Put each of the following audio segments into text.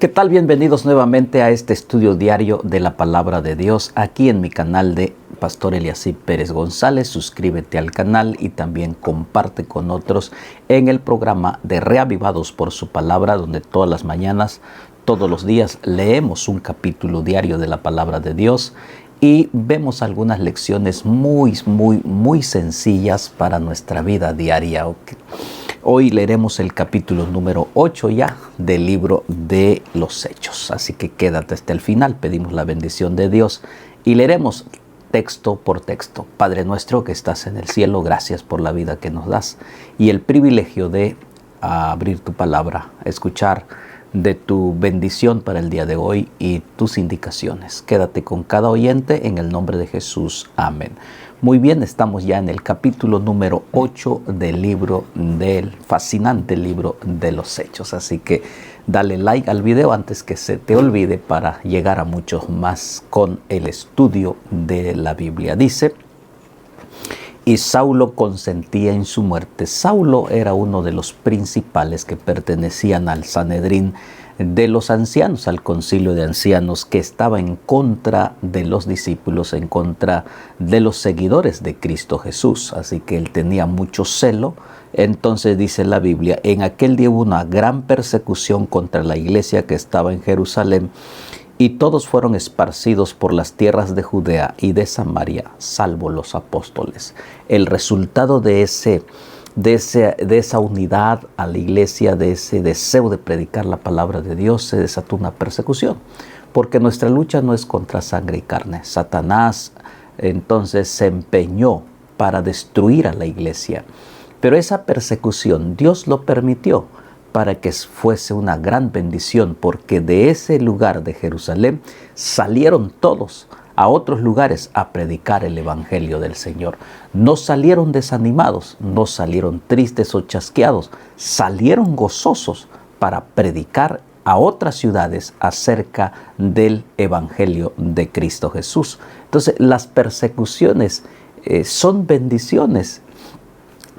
¿Qué tal? Bienvenidos nuevamente a este estudio diario de la Palabra de Dios aquí en mi canal de Pastor Eliasib Pérez González. Suscríbete al canal y también comparte con otros en el programa de Reavivados por su Palabra, donde todas las mañanas, todos los días leemos un capítulo diario de la Palabra de Dios y vemos algunas lecciones muy sencillas para nuestra vida diaria. Hoy leeremos el capítulo número 8 ya del libro de los Hechos. Así que quédate hasta el final, pedimos la bendición de Dios y leeremos texto por texto. Padre nuestro que estás en el cielo, gracias por la vida que nos das y el privilegio de abrir tu palabra, escuchar de tu bendición para el día de hoy y tus indicaciones. Quédate con cada oyente en el nombre de Jesús. Amén. Muy bien, estamos ya en el capítulo número 8 del fascinante libro de los Hechos. Así que dale like al video antes que se te olvide para llegar a muchos más con el estudio de la Biblia. Dice: y Saulo consentía en su muerte. Saulo era uno de los principales que pertenecían al Sanedrín de los ancianos, al concilio de ancianos, que estaba en contra de los discípulos, en contra de los seguidores de Cristo Jesús. Así que él tenía mucho celo. Entonces dice la Biblia: en aquel día hubo una gran persecución contra la iglesia que estaba en Jerusalén, y todos fueron esparcidos por las tierras de Judea y de Samaria, salvo los apóstoles. El resultado de esa unidad a la iglesia, de ese deseo de predicar la palabra de Dios, se desató una persecución. Porque nuestra lucha no es contra sangre y carne. Satanás entonces se empeñó para destruir a la iglesia. Pero esa persecución Dios lo permitió para que fuese una gran bendición, porque de ese lugar de Jerusalén salieron todos a otros lugares a predicar el evangelio del Señor. No salieron desanimados, no salieron tristes o chasqueados, salieron gozosos para predicar a otras ciudades acerca del evangelio de Cristo Jesús. Entonces, las persecuciones son bendiciones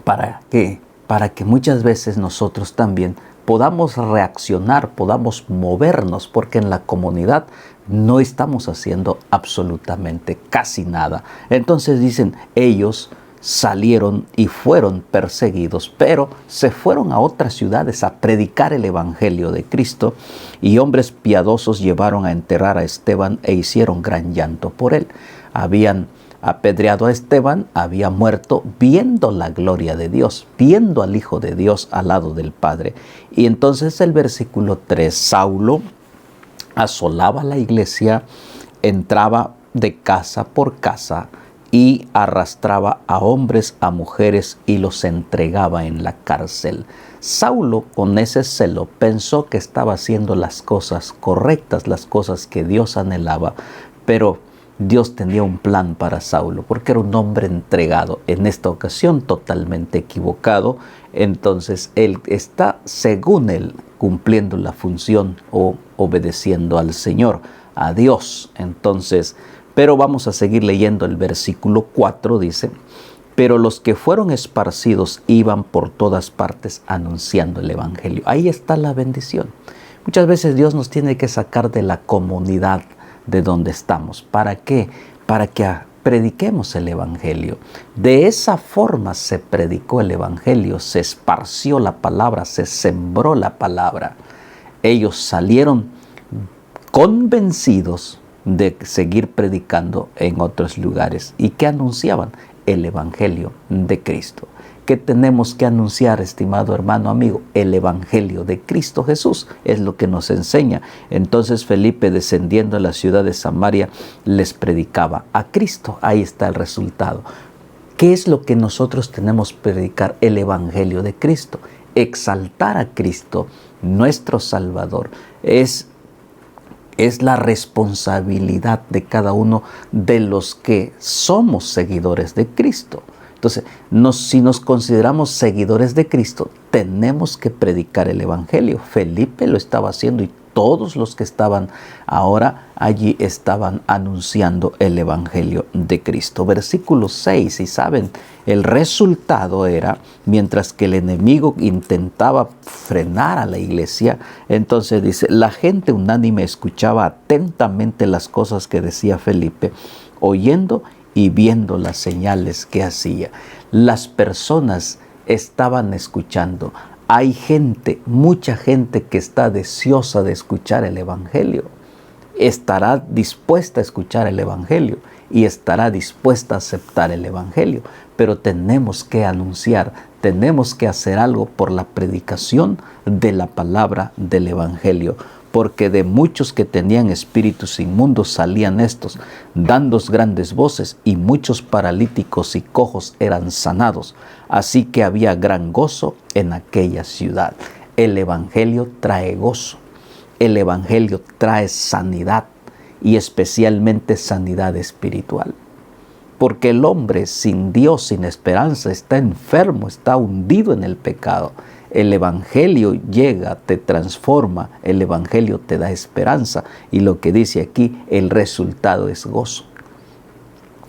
para que muchas veces nosotros también podamos reaccionar, podamos movernos, porque en la comunidad no estamos haciendo absolutamente casi nada. Entonces dicen, ellos salieron y fueron perseguidos, pero se fueron a otras ciudades a predicar el evangelio de Cristo, y hombres piadosos llevaron a enterrar a Esteban e hicieron gran llanto por él. Habían apedreado a Esteban, había muerto viendo la gloria de Dios, viendo al Hijo de Dios al lado del Padre. Y entonces el versículo 3, Saulo asolaba la iglesia, entraba de casa por casa y arrastraba a hombres, a mujeres y los entregaba en la cárcel. Saulo, con ese celo, pensó que estaba haciendo las cosas correctas, las cosas que Dios anhelaba, pero Dios tenía un plan para Saulo, porque era un hombre entregado. En esta ocasión totalmente equivocado. Entonces él está, según él, cumpliendo la función o obedeciendo al Señor, a Dios. Entonces, pero vamos a seguir leyendo el versículo 4, dice: pero los que fueron esparcidos iban por todas partes anunciando el evangelio. Ahí está la bendición. Muchas veces Dios nos tiene que sacar de la comunidad de donde estamos. ¿Para qué? Para que prediquemos el evangelio. De esa forma se predicó el evangelio, se esparció la palabra, se sembró la palabra. Ellos salieron convencidos de seguir predicando en otros lugares. ¿Y qué anunciaban? El evangelio de Cristo. ¿Qué tenemos que anunciar, estimado hermano, amigo? El evangelio de Cristo Jesús es lo que nos enseña. Entonces Felipe, descendiendo a la ciudad de Samaria, les predicaba a Cristo. Ahí está el resultado. ¿Qué es lo que nosotros tenemos que predicar? El evangelio de Cristo. Exaltar a Cristo, nuestro Salvador. Es la responsabilidad de cada uno de los que somos seguidores de Cristo. Entonces, si nos consideramos seguidores de Cristo, tenemos que predicar el Evangelio. Felipe lo estaba haciendo y todos los que estaban ahora allí estaban anunciando el Evangelio de Cristo. Versículo 6, y saben, el resultado era, mientras que el enemigo intentaba frenar a la iglesia, entonces dice, la gente unánime escuchaba atentamente las cosas que decía Felipe, oyendo y viendo las señales que hacía. Las personas estaban escuchando. Hay gente, mucha gente que está deseosa de escuchar el Evangelio. Estará dispuesta a escuchar el Evangelio y estará dispuesta a aceptar el Evangelio. Pero tenemos que anunciar, tenemos que hacer algo por la predicación de la palabra del Evangelio. Porque de muchos que tenían espíritus inmundos salían estos, dando grandes voces, y muchos paralíticos y cojos eran sanados. Así que había gran gozo en aquella ciudad. El Evangelio trae gozo. El Evangelio trae sanidad, y especialmente sanidad espiritual. Porque el hombre sin Dios, sin esperanza, está enfermo, está hundido en el pecado. El Evangelio llega, te transforma, el Evangelio te da esperanza, y lo que dice aquí, el resultado es gozo.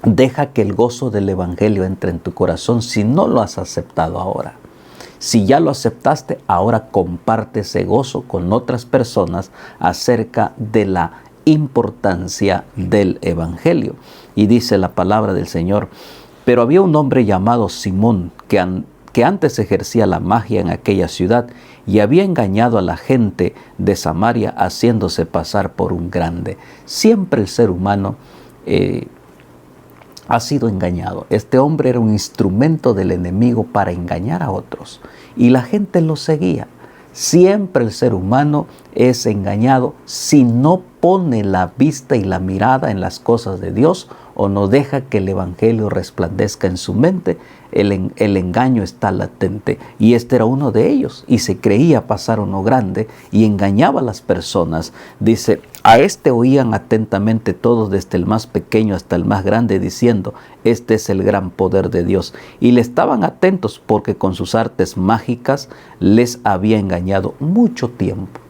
Deja que el gozo del Evangelio entre en tu corazón si no lo has aceptado ahora. Si ya lo aceptaste, ahora comparte ese gozo con otras personas acerca de la importancia del Evangelio. Y dice la palabra del Señor, pero había un hombre llamado Simón que antes ejercía la magia en aquella ciudad y había engañado a la gente de Samaria haciéndose pasar por un grande. Siempre el ser humano ha sido engañado. Este hombre era un instrumento del enemigo para engañar a otros y la gente lo seguía. Siempre el ser humano es engañado si no pone la vista y la mirada en las cosas de Dios o no deja que el Evangelio resplandezca en su mente. El engaño está latente, y este era uno de ellos, y se creía pasar uno grande y engañaba a las personas. Dice, a este oían atentamente todos, desde el más pequeño hasta el más grande, diciendo, este es el gran poder de Dios. Y le estaban atentos porque con sus artes mágicas les había engañado mucho tiempo.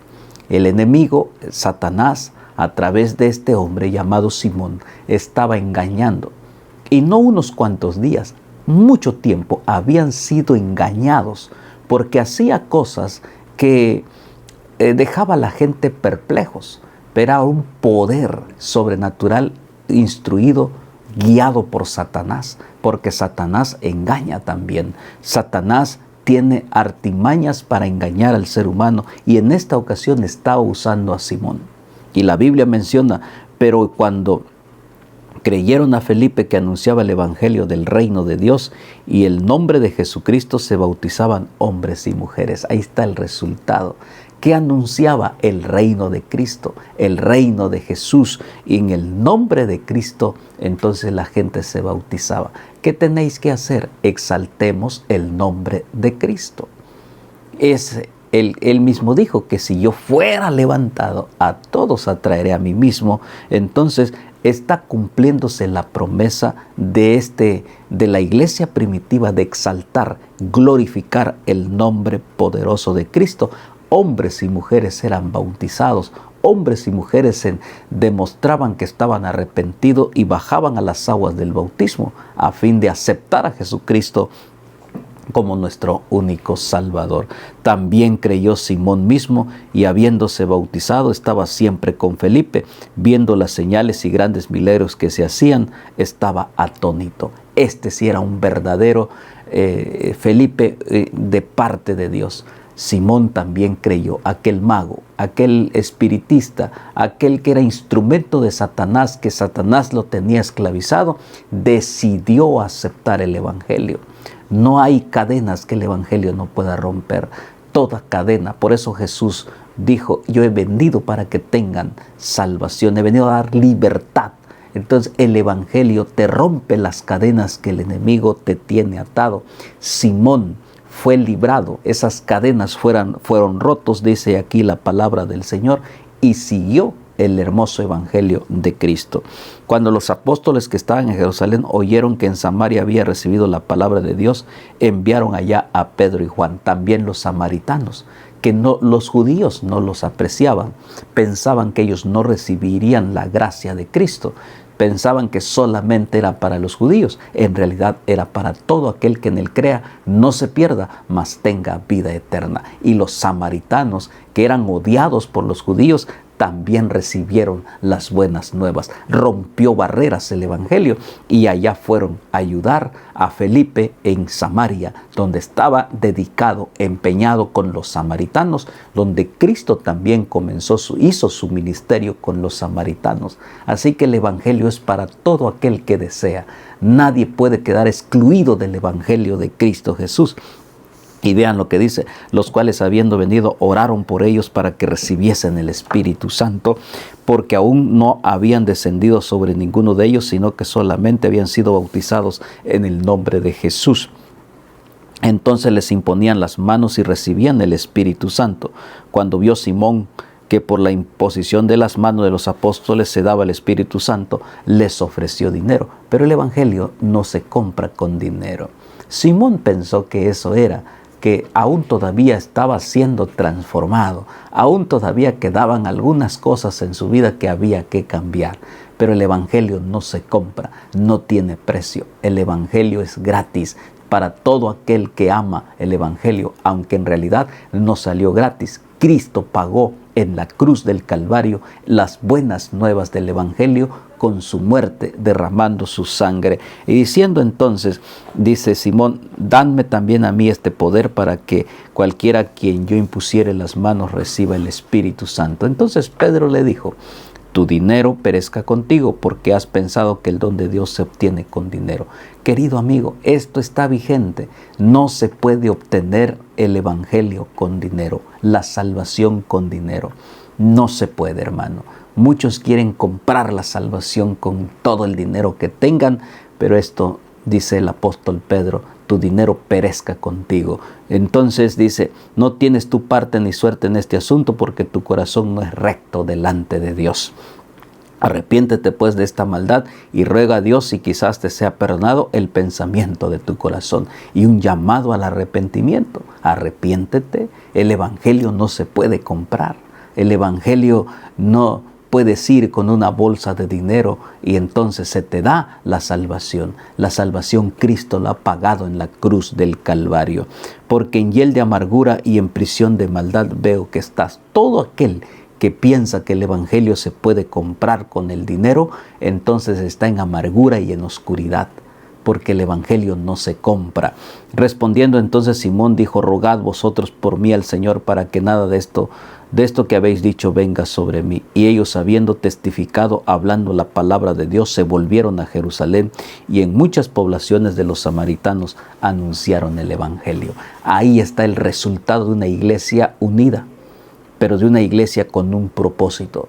El enemigo, Satanás, a través de este hombre llamado Simón, estaba engañando. Y no unos cuantos días, mucho tiempo habían sido engañados, porque hacía cosas que dejaba a la gente perplejos. Pero era un poder sobrenatural instruido, guiado por Satanás, porque Satanás engaña también. Satanás tiene artimañas para engañar al ser humano, y en esta ocasión estaba usando a Simón. Y la Biblia menciona, pero cuando creyeron a Felipe que anunciaba el Evangelio del reino de Dios y el nombre de Jesucristo, se bautizaban hombres y mujeres. Ahí está el resultado. ¿Qué anunciaba? El reino de Cristo, el reino de Jesús, y en el nombre de Cristo entonces la gente se bautizaba. ¿Qué tenéis que hacer? Exaltemos el nombre de Cristo. Él mismo dijo que si yo fuera levantado, a todos atraeré a mí mismo. Entonces está cumpliéndose la promesa de la iglesia primitiva de exaltar, glorificar el nombre poderoso de Cristo. Hombres y mujeres eran bautizados, hombres y mujeres demostraban que estaban arrepentidos y bajaban a las aguas del bautismo a fin de aceptar a Jesucristo como nuestro único Salvador. También creyó Simón mismo, y habiéndose bautizado estaba siempre con Felipe. Viendo las señales y grandes milagros que se hacían, estaba atónito. Este sí era un verdadero Felipe de parte de Dios. Simón también creyó, aquel mago, aquel espiritista, aquel que era instrumento de Satanás, que Satanás lo tenía esclavizado, decidió aceptar el Evangelio. No hay cadenas que el Evangelio no pueda romper, toda cadena. Por eso Jesús dijo, yo he venido para que tengan salvación, he venido a dar libertad. Entonces el Evangelio te rompe las cadenas que el enemigo te tiene atado. Simón fue librado, esas cadenas fueron rotos, dice aquí la palabra del Señor, y siguió el hermoso evangelio de Cristo. Cuando los apóstoles que estaban en Jerusalén oyeron que en Samaria había recibido la palabra de Dios, enviaron allá a Pedro y Juan, también los samaritanos, que los judíos no los apreciaban, pensaban que ellos no recibirían la gracia de Cristo, pensaban que solamente era para los judíos. En realidad era para todo aquel que en él crea, no se pierda, mas tenga vida eterna. Y los samaritanos, que eran odiados por los judíos, también recibieron las buenas nuevas. Rompió barreras el evangelio y allá fueron a ayudar a Felipe en Samaria, donde estaba dedicado, empeñado con los samaritanos, donde Cristo también hizo su ministerio con los samaritanos. Así que el evangelio es para todo aquel que desea. Nadie puede quedar excluido del evangelio de Cristo Jesús. Y vean lo que dice, los cuales habiendo venido oraron por ellos para que recibiesen el Espíritu Santo, porque aún no habían descendido sobre ninguno de ellos, sino que solamente habían sido bautizados en el nombre de Jesús. Entonces les imponían las manos y recibían el Espíritu Santo. Cuando vio Simón que por la imposición de las manos de los apóstoles se daba el Espíritu Santo, les ofreció dinero. Pero el Evangelio no se compra con dinero. Simón pensó que eso era, que aún todavía estaba siendo transformado, aún todavía quedaban algunas cosas en su vida que había que cambiar. Pero el Evangelio no se compra, no tiene precio. El Evangelio es gratis para todo aquel que ama el Evangelio, aunque en realidad no salió gratis. Cristo pagó en la cruz del Calvario las buenas nuevas del Evangelio con su muerte, derramando su sangre. Y diciendo entonces, dice Simón, dadme también a mí este poder para que cualquiera a quien yo impusiere las manos reciba el Espíritu Santo. Entonces Pedro le dijo, tu dinero perezca contigo, porque has pensado que el don de Dios se obtiene con dinero. Querido amigo, esto está vigente. No se puede obtener el Evangelio con dinero, la salvación con dinero. No se puede, hermano. Muchos quieren comprar la salvación con todo el dinero que tengan, pero esto, dice el apóstol Pedro, tu dinero perezca contigo. Entonces dice, no tienes tu parte ni suerte en este asunto, porque tu corazón no es recto delante de Dios. Arrepiéntete pues de esta maldad y ruega a Dios si quizás te sea perdonado el pensamiento de tu corazón. Y un llamado al arrepentimiento. Arrepiéntete. El Evangelio no se puede comprar. El Evangelio no puedes ir con una bolsa de dinero y entonces se te da la salvación. La salvación Cristo la ha pagado en la cruz del Calvario. Porque en hiel de amargura y en prisión de maldad veo que estás. Todo aquel que piensa que el Evangelio se puede comprar con el dinero, entonces está en amargura y en oscuridad, porque el Evangelio no se compra. Respondiendo entonces Simón dijo, rogad vosotros por mí al Señor para que nada de esto que habéis dicho venga sobre mí. Y ellos, habiendo testificado, hablando la palabra de Dios, se volvieron a Jerusalén y en muchas poblaciones de los samaritanos anunciaron el Evangelio. Ahí está el resultado de una iglesia unida, pero de una iglesia con un propósito.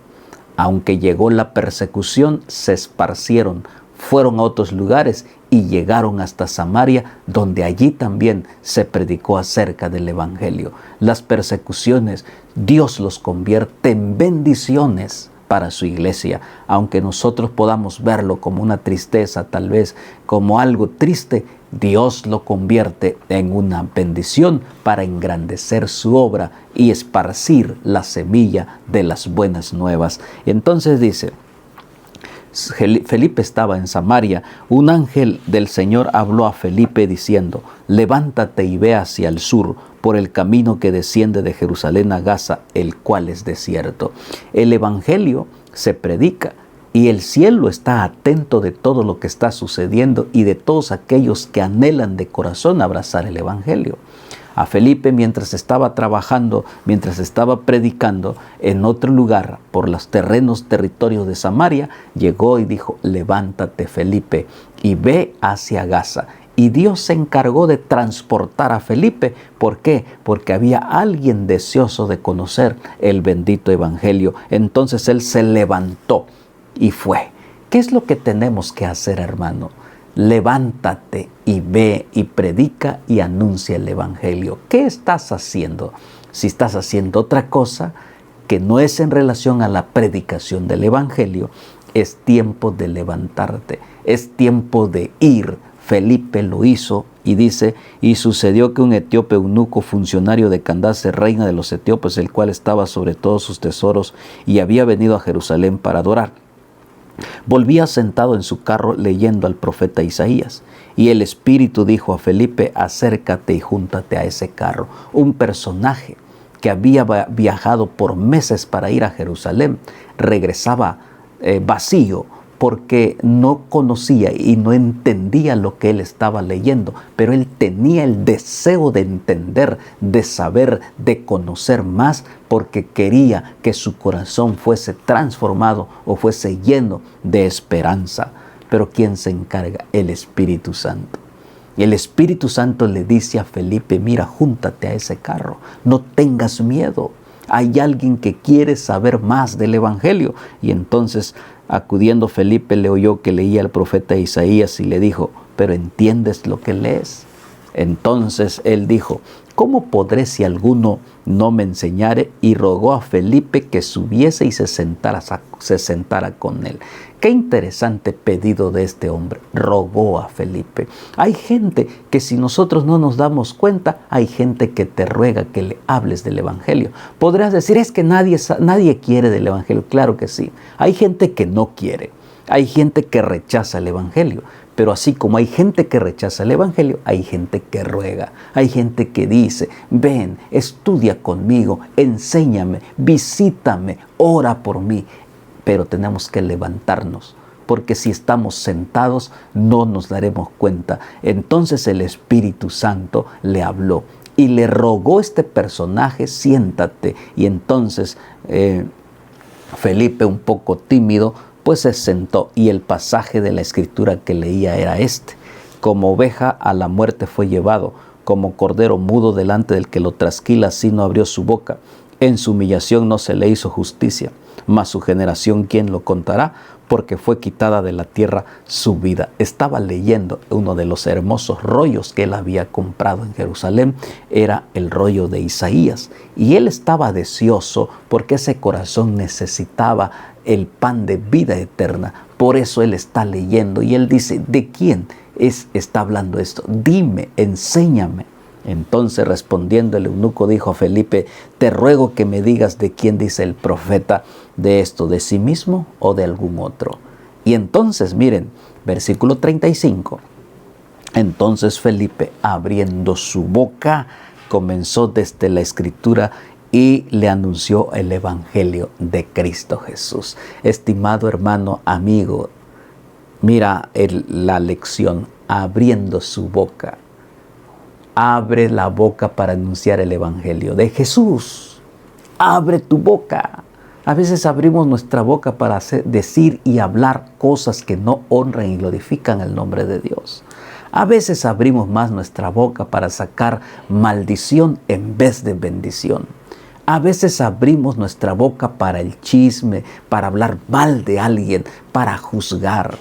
Aunque llegó la persecución, se esparcieron, fueron a otros lugares y llegaron hasta Samaria, donde allí también se predicó acerca del Evangelio. Las persecuciones, Dios los convierte en bendiciones para su iglesia. Aunque nosotros podamos verlo como una tristeza, tal vez como algo triste, Dios lo convierte en una bendición para engrandecer su obra y esparcir la semilla de las buenas nuevas. Entonces dice, Felipe estaba en Samaria. Un ángel del Señor habló a Felipe diciendo, levántate y ve hacia el sur por el camino que desciende de Jerusalén a Gaza, el cual es desierto. El Evangelio se predica y el cielo está atento de todo lo que está sucediendo y de todos aquellos que anhelan de corazón abrazar el Evangelio. A Felipe, mientras estaba trabajando, mientras estaba predicando en otro lugar por los territorios de Samaria, llegó y dijo, levántate Felipe y ve hacia Gaza. Y Dios se encargó de transportar a Felipe. ¿Por qué? Porque había alguien deseoso de conocer el bendito Evangelio. Entonces él se levantó y fue. ¿Qué es lo que tenemos que hacer, hermano? Levántate y ve y predica y anuncia el Evangelio. ¿Qué estás haciendo? Si estás haciendo otra cosa, que no es en relación a la predicación del Evangelio, es tiempo de levantarte, es tiempo de ir. Felipe lo hizo y dice, y sucedió que un etíope eunuco, funcionario de Candace, reina de los etíopes, el cual estaba sobre todos sus tesoros y había venido a Jerusalén para adorar, volvía sentado en su carro leyendo al profeta Isaías. Y el Espíritu dijo a Felipe, acércate y júntate a ese carro. Un personaje que había viajado por meses para ir a Jerusalén regresaba vacío, porque no conocía y no entendía lo que él estaba leyendo, pero él tenía el deseo de entender, de saber, de conocer más, porque quería que su corazón fuese transformado o fuese lleno de esperanza. Pero ¿quién se encarga? El Espíritu Santo. Y el Espíritu Santo le dice a Felipe, mira, júntate a ese carro, no tengas miedo. Hay alguien que quiere saber más del Evangelio. Y entonces, acudiendo Felipe, le oyó que leía al profeta Isaías y le dijo, ¿pero entiendes lo que lees? Entonces él dijo, ¿cómo podré si alguno no me enseñare? Y rogó a Felipe que subiese y se sentara con él. Qué interesante pedido de este hombre. Rogó a Felipe. Hay gente que, si nosotros no nos damos cuenta, hay gente que te ruega que le hables del Evangelio. Podrás decir, es que nadie quiere del Evangelio. Claro que sí. Hay gente que no quiere. Hay gente que rechaza el Evangelio. Pero así como hay gente que rechaza el Evangelio, hay gente que ruega. Hay gente que dice, ven, estudia conmigo, enséñame, visítame, ora por mí. Pero tenemos que levantarnos, porque si estamos sentados no nos daremos cuenta. Entonces el Espíritu Santo le habló y le rogó este personaje, siéntate. Y entonces Felipe, un poco tímido, pues se sentó, y el pasaje de la Escritura que leía era este: como oveja a la muerte fue llevado, como cordero mudo delante del que lo trasquila, así no abrió su boca. En su humillación no se le hizo justicia, mas su generación, ¿quién lo contará? Porque fue quitada de la tierra su vida. Estaba leyendo uno de los hermosos rollos que él había comprado en Jerusalén, era el rollo de Isaías, y él estaba deseoso porque ese corazón necesitaba el pan de vida eterna. Por eso él está leyendo y él dice, ¿de quién está hablando esto? Dime, enséñame. Entonces, respondiendo el eunuco, dijo a Felipe, te ruego que me digas de quién dice el profeta de esto, de sí mismo o de algún otro. Y entonces, miren, versículo 35. Entonces Felipe, abriendo su boca, comenzó desde la Escritura y le anunció el Evangelio de Cristo Jesús. Estimado hermano, amigo, mira la lección, abriendo su boca. Abre la boca para anunciar el Evangelio de Jesús. Abre tu boca. A veces abrimos nuestra boca para decir y hablar cosas que no honran y glorifican el nombre de Dios. A veces abrimos más nuestra boca para sacar maldición en vez de bendición. A veces abrimos nuestra boca para el chisme, para hablar mal de alguien, para juzgar.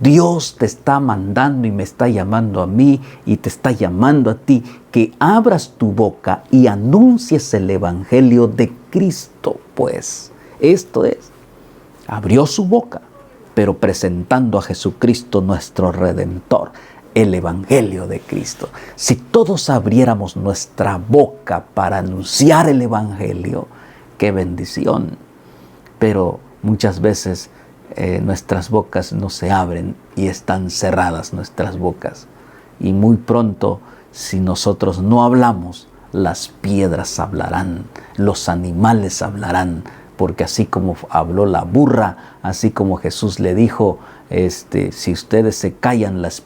Dios te está mandando y me está llamando a mí y te está llamando a ti que abras tu boca y anuncies el Evangelio de Cristo. Pues esto es, abrió su boca, pero presentando a Jesucristo nuestro Redentor, el Evangelio de Cristo. Si todos abriéramos nuestra boca para anunciar el Evangelio, qué bendición. Pero muchas veces nuestras bocas no se abren y están cerradas nuestras bocas. Y muy pronto, si nosotros no hablamos, las piedras hablarán, los animales hablarán, porque así como habló la burra, así como Jesús le dijo, si ellos se callan, las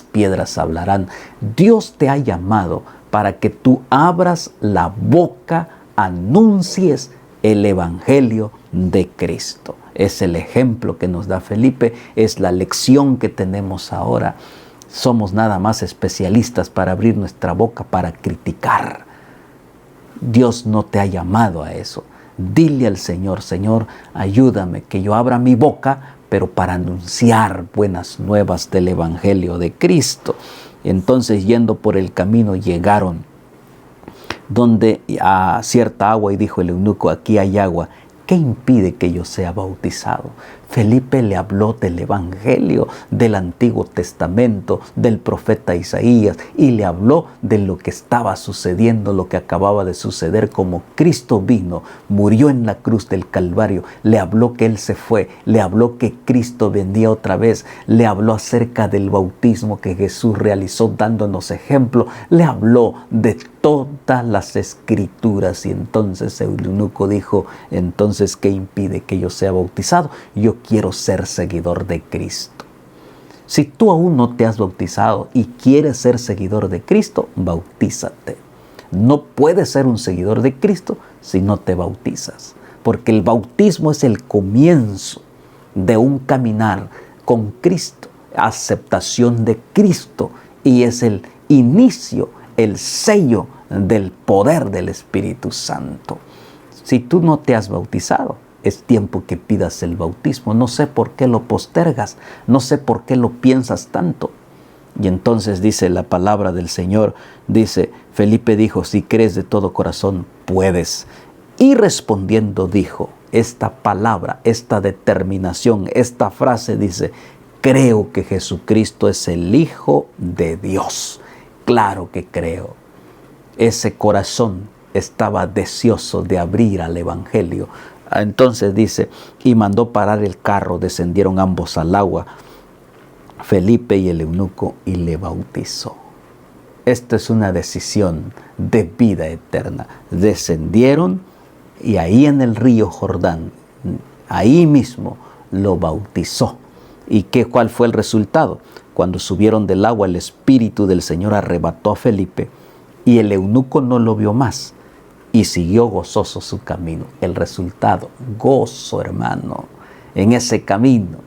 piedras hablarán. Dios te ha llamado para que tú abras la boca, anuncies el Evangelio de Cristo. Es el ejemplo que nos da Felipe, es la lección que tenemos ahora. Somos nada más especialistas para abrir nuestra boca para criticar. Dios no te ha llamado a eso. Dile al Señor, Señor, ayúdame que yo abra mi boca, pero para anunciar buenas nuevas del Evangelio de Cristo. Entonces, yendo por el camino, llegaron donde a cierta agua, y dijo el eunuco: aquí hay agua, ¿qué impide que yo sea bautizado? Felipe le habló del Evangelio, del Antiguo Testamento, del profeta Isaías, y le habló de lo que estaba sucediendo, lo que acababa de suceder, como Cristo vino, murió en la cruz del Calvario, le habló que Él se fue, le habló que Cristo vendría otra vez, le habló acerca del bautismo que Jesús realizó dándonos ejemplo, le habló de todas las Escrituras. Y entonces el eunuco dijo: entonces, ¿qué impide que yo sea bautizado? Yo quiero ser seguidor de Cristo. Si tú aún no te has bautizado y quieres ser seguidor de Cristo, bautízate. No puedes ser un seguidor de Cristo si no te bautizas, porque el bautismo es el comienzo de un caminar con Cristo, aceptación de Cristo, y es el inicio, el sello del poder del Espíritu Santo. Si tú no te has bautizado, es tiempo que pidas el bautismo. No sé por qué lo postergas, no sé por qué lo piensas tanto. Y entonces dice la palabra del Señor, dice, Felipe dijo: si crees de todo corazón, puedes. Y respondiendo dijo, esta palabra, esta determinación, esta frase dice: creo que Jesucristo es el Hijo de Dios. Claro que creo. Ese corazón estaba deseoso de abrir al Evangelio. Entonces dice, y mandó parar el carro, descendieron ambos al agua, Felipe y el eunuco, y le bautizó. Esta es una decisión de vida eterna. Descendieron y ahí en el río Jordán, ahí mismo lo bautizó. ¿Y cuál fue el resultado? Cuando subieron del agua, el Espíritu del Señor arrebató a Felipe y el eunuco no lo vio más y siguió gozoso su camino. El resultado, gozo, hermano, en ese camino.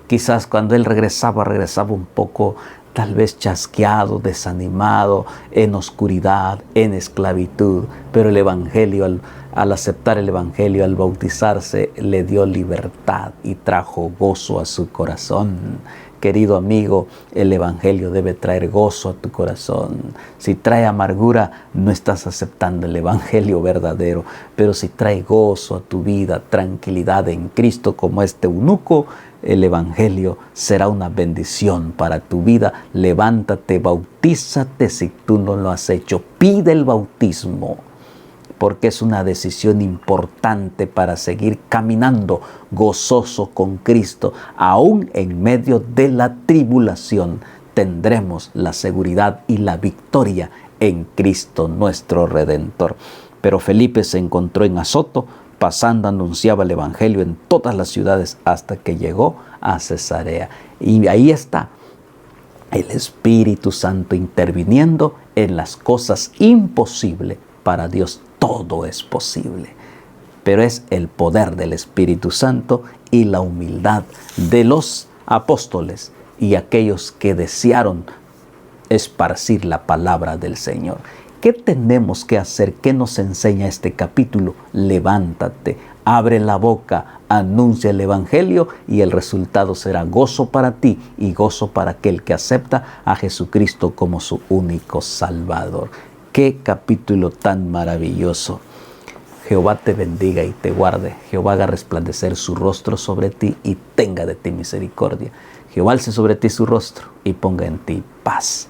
Quizás cuando él regresaba un poco, tal vez chasqueado, desanimado, en oscuridad, en esclavitud, pero el Evangelio, al aceptar el Evangelio, al bautizarse, le dio libertad y trajo gozo a su corazón. Querido amigo, el Evangelio debe traer gozo a tu corazón. Si trae amargura, no estás aceptando el Evangelio verdadero. Pero si trae gozo a tu vida, tranquilidad en Cristo, como este eunuco, el Evangelio será una bendición para tu vida. Levántate, bautízate si tú no lo has hecho. Pide el bautismo, porque es una decisión importante para seguir caminando gozoso con Cristo. Aún en medio de la tribulación tendremos la seguridad y la victoria en Cristo nuestro Redentor. Pero Felipe se encontró en Azoto, pasando anunciaba el Evangelio en todas las ciudades hasta que llegó a Cesarea. Y ahí está el Espíritu Santo interviniendo en las cosas imposibles. Para Dios todo es posible, pero es el poder del Espíritu Santo y la humildad de los apóstoles y aquellos que desearon esparcir la palabra del Señor. ¿Qué tenemos que hacer? ¿Qué nos enseña este capítulo? Levántate, abre la boca, anuncia el Evangelio y el resultado será gozo para ti y gozo para aquel que acepta a Jesucristo como su único Salvador. ¡Qué capítulo tan maravilloso! Jehová te bendiga y te guarde. Jehová haga resplandecer su rostro sobre ti y tenga de ti misericordia. Jehová alce sobre ti su rostro y ponga en ti paz.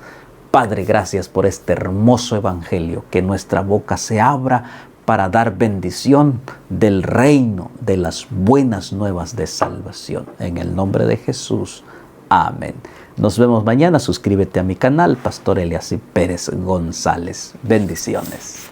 Padre, gracias por este hermoso Evangelio. Que nuestra boca se abra para dar bendición del reino, de las buenas nuevas de salvación. En el nombre de Jesús. Amén. Nos vemos mañana. Suscríbete a mi canal, Pastor Eliasib Pérez González. Bendiciones.